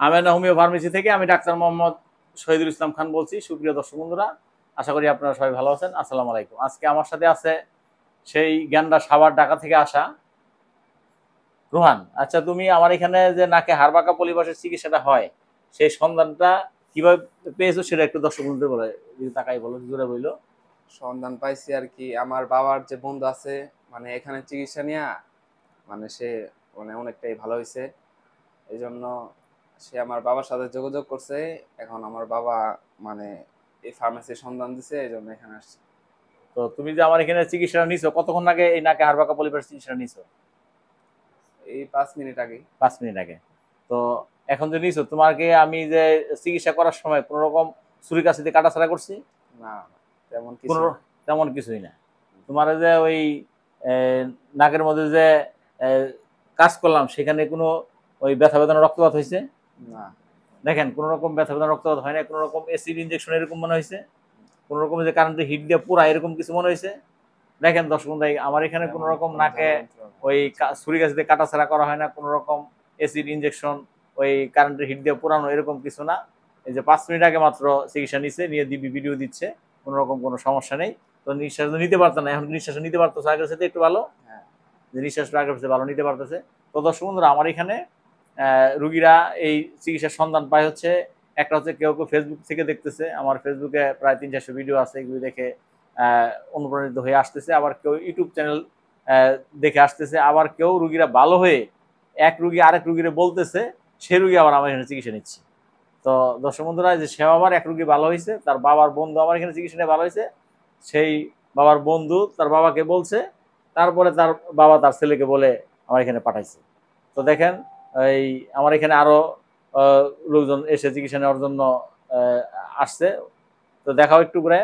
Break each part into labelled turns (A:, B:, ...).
A: Amena homeo pharmacy থেকে আমি doctor Mohammad Shahidul Islam Khan বলছি। সুপ্রিয় দর্শক বন্ধুরা, আশা করি আপনারা সবাই ভালো আছেন। আসসালামু আলাইকুম। আজকে আমার সাথে আছে সেই গ্যান্ডা সাভার ঢাকা থেকে আসা রোহান। আচ্ছা, তুমি আমার এখানে যে নাকে হাড়বাঁকা পলিপাসের চিকিৎসাটা হয় সেই সন্ধানটা কিভাবে পেয়েছো সেটা একটু দর্শক বন্ধুদের বলে যদি তাকাই বলো, জোরে বইলো।
B: সন্ধান পাইছি আর কি। আমার বাবার যে বন্ধু আছে, মানে এখানে চিকিৎসা নিয়ে মানে সে মানে অনেকটাই ভালো হয়েছে। এই জন্য সে আমার বাবার সাথে যোগাযোগ করছে। এখন আমার বাবা মানে এই ফার্মেসির সন্ধান দিছে, এই জন্য এখানে আসছে।
A: তো তুমি যে আমার এখানে চিকিৎসাটা নিছো, কতক্ষণ আগে এই নাকে হাড়বাঁকা পলিপাসের চিকিৎসাটা নিছো?
B: এই 5 মিনিট আগে।
A: 5 মিনিট আগে। তো এখন যে নিছো, তোমাকে আমি যে চিকিৎসা করার সময় কোনো রকম ছুরি কাছি দিয়ে কাটাছাড়া করছি?
B: না, তেমন কিছু
A: কোনো
B: না।
A: তেমন কিছুই না। তোমার যে ওই এ, নাকের মধ্যে যে এ, কাজ করলাম সেখানে কোনো ওই ব্যথা বেদনা রক্তপাত হয়েছে?
B: না।
A: দেখেন, কোনো রকম ব্যথা বেদনা রক্তপাত হয় না। কোনো রকম অ্যাসিড ইনজেকশন এরকম মনে হয়েছে? কোনো রকম যে কারেন্টের হিট দিয়ে পুরা এরকম কিছু মনে হয়েছে? দেখেন দর্শক বন্ধু, আমার এখানে কোনো
B: তেমন
A: রকম
B: কোনো
A: নাকে
B: জ্বালা যন্ত্রণা
A: ওই
B: কিছু না।
A: ছুরি কাছি দিয়ে কাটাছাড়া করা হয় না, কোনো রকম অ্যাসিড ইনজেকশন ওই কারেন্টের হিট দিয়ে পুরানো এরকম কিছু না। এই যে 5 মিনিট আগে মাত্র চিকিৎসা নিচ্ছে, নিয়ে দিবি ভিডিও দিচ্ছে, কোনো রকম কোনো সমস্যা নেই। তো নিঃশ্বাস তো নিতে পারতো না, এখন নিঃশ্বাস নিতে পারতেছে আগের সাথে একটু ভালো,
B: হ্যাঁ।
A: যে নিঃশ্বাসটা আগের সাথে ভালো নিতে পারতেছে। তো দর্শক বন্ধুরা, আমার এখানে রুগীরা এই চিকিৎসার সন্ধান পায় হচ্ছে, একটা হচ্ছে কেউ কেউ ফেসবুক থেকে দেখতেছে, আমার ফেসবুকে প্রায় 300-400 ভিডিও আছে, এগুলি দেখে অনুপ্রাণিত হয়ে আসতেছে। আবার কেউ ইউটিউব চ্যানেল দেখে আসতেছে। আবার কেউ রুগীরা ভালো হয়ে এক রুগী আরেক রুগীরে বলতেছে, সে রুগী আবার আমার এখানে চিকিৎসা নিচ্ছে। তো দর্শক বন্ধুরা, যে সে আবার এক রুগী ভালো হয়েছে, তার বাবার বন্ধু আমার এখানে চিকিৎসা নিয়ে ভালো হয়েছে, সেই বাবার বন্ধু তার বাবাকে বলছে, তারপরে তার বাবা তার ছেলেকে বলে আমার এখানে পাঠাইছে। তো দেখেন, এই আমার এখানে আরো লোকজন এসে চিকিৎসা নেওয়ার জন্য আহ, আসছে। তো দেখাও একটু করে।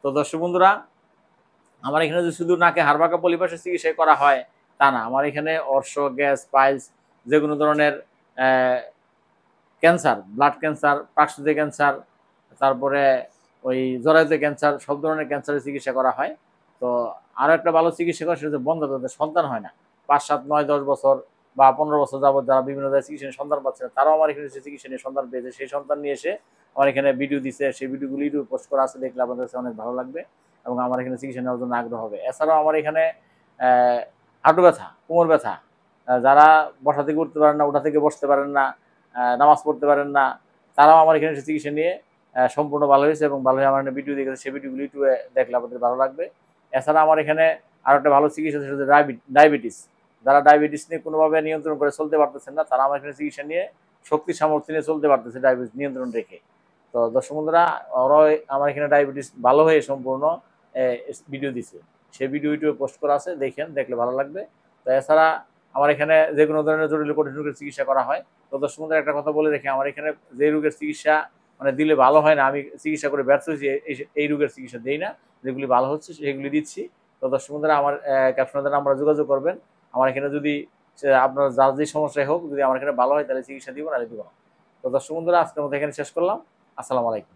A: তো দর্শক বন্ধুরা, আমার এখানে যে শুধু নাকে হাড়বাঁকা পলিপাসের চিকিৎসা করা হয় তা না, আমার এখানে অর্শ, গ্যাস, পাইলস, যে কোনো ধরনের ক্যান্সার, ব্লাড ক্যান্সার, পাকস্থলী ক্যান্সার, তারপরে ওই জরায়ুতে ক্যান্সার, সব ধরনের ক্যান্সারের চিকিৎসা করা হয়। তো আরও একটা ভালো চিকিৎসা করে সেটা হচ্ছে বন্ধ, তাদের সন্তান হয় না, 5, 7, 9, 10 বছর বা 15 বছর যাবত যারা বিভিন্ন জায়গায় চিকিৎসা নিয়ে সন্তান পাচ্ছে না, তারাও আমার এখানে এসে চিকিৎসা নিয়ে সন্তান পেয়েছে। সেই সন্তান নিয়ে এসে আমার এখানে ভিডিও দিচ্ছে, সেই ভিডিওগুলো ইউটিউবে পোস্ট করা আছে, দেখলে আপনাদের কাছে অনেক ভালো লাগবে এবং আমার এখানে চিকিৎসা নেওয়ার জন্য আগ্রহ হবে। এছাড়াও আমার এখানে হাঁটু ব্যথা, কোমর ব্যথা, যারা বসা থেকে উঠতে পারেন না, উঠা থেকে বসতে পারেন না, নামাজ পড়তে পারেন না, তারাও আমার এখানে এসে চিকিৎসা নিয়ে সম্পূর্ণ ভালো হয়েছে এবং ভালো হয়ে আমার এখানে ভিডিও দেখেছে। সেই ভিডিওগুলো ইউটিউবে দেখলে আপনাদের ভালো লাগবে। এছাড়া আমার এখানে আরও একটা ভালো চিকিৎসা, সেটা হচ্ছে ডায়াবেটিস। যারা ডায়াবেটিস নিয়ে কোনোভাবে নিয়ন্ত্রণ করে চলতে পারতেছেন না, তারা আমার এখানে চিকিৎসা নিয়ে শক্তি সামর্থ্য নিয়ে চলতে পারতেছে ডায়াবেটিস নিয়ন্ত্রণ রেখে। তো দর্শক বন্ধুরা, ওরাও আমার এখানে ডায়াবেটিস ভালো হয়ে সম্পূর্ণ ভিডিও দিছে, সেই ভিডিও ইউটিউবে পোস্ট করা আছে, দেখেন, দেখলে ভালো লাগবে। তো এছাড়া আমার এখানে যে কোনো ধরনের জটিল কঠিন রোগের চিকিৎসা করা হয়। তো দর্শক বন্ধুরা, একটা কথা বলে রেখে, আমার এখানে যে রোগের চিকিৎসা মানে দিলে ভালো হয় না, আমি চিকিৎসা করে ব্যর্থ হয়েছি, এই রোগের চিকিৎসা দিই না, যেগুলি ভালো হচ্ছে সেগুলি দিচ্ছি। তো দর্শক বন্ধুরা, আমার ক্যাপশনের দ্বারা আমরা যোগাযোগ করবেন। আমার এখানে যদি আপনার যার যে সমস্যায় হোক, যদি আমার এখানে ভালো হয় তাহলে চিকিৎসা দিব, নাহলে দিব না। তো দর্শক বন্ধুরা, আজকের মতো এখানে শেষ করলাম। আসসালামু আলাইকুম।